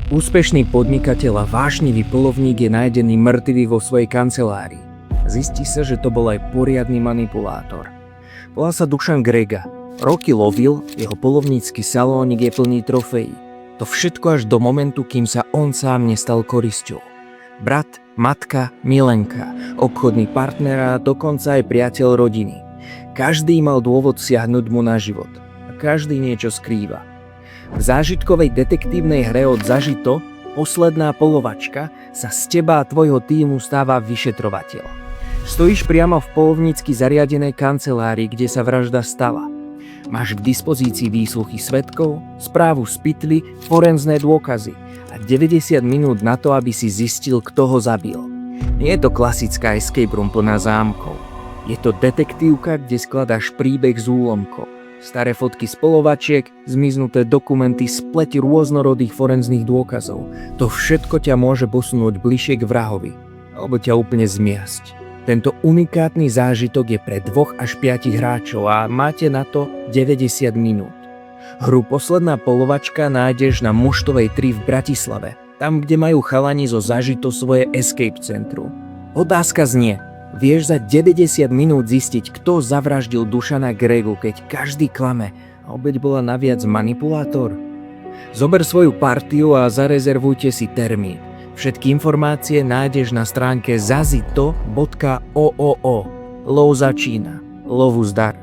Úspešný podnikateľ a vášnivý polovník je nájdený mŕtvý vo svojej kancelárii. Zistí sa, že to bol aj poriadny manipulátor. Volá sa Dušan Grega. Roky lovil, jeho polovnícky salónik je plný trofejí. To všetko až do momentu, kým sa on sám nestal korisťou. Brat, matka, milenka, obchodný partner a dokonca aj priateľ rodiny. Každý mal dôvod siahnuť mu na život. A každý niečo skrýva. V zážitkovej detektívnej hre od Zažito, posledná polovačka, sa z teba a tvojho tímu stáva vyšetrovateľ. Stojíš priamo v polovnícky zariadenej kancelárii, kde sa vražda stala. Máš k dispozícii výsluchy svedkov, správu z pitly, forenzné dôkazy a 90 minút na to, aby si zistil, kto ho zabil. Nie je to klasická escape room plná zámkov. Je to detektívka, kde skladáš príbeh z úlomkov. Staré fotky z polovačiek, zmiznuté dokumenty, spleť rôznorodých forenzných dôkazov. To všetko ťa môže posunúť bližšie k vrahovi, alebo ťa úplne zmiasť. Tento unikátny zážitok je pre 2 až 5 hráčov a máte na to 90 minút. Hru Posledná polovačka nájdeš na Muštovej 3 v Bratislave, tam, kde majú chalani zo Zažito svoje escape centrum. Otázka znie: vieš za 90 minút zistiť, kto zavraždil Dušana Gregu, keď každý klame a obeť bola naviac manipulátor? Zober svoju partiu a zarezervujte si termín. Všetky informácie nájdeš na stránke zazito.oo. Lov začína. Lovu zdar.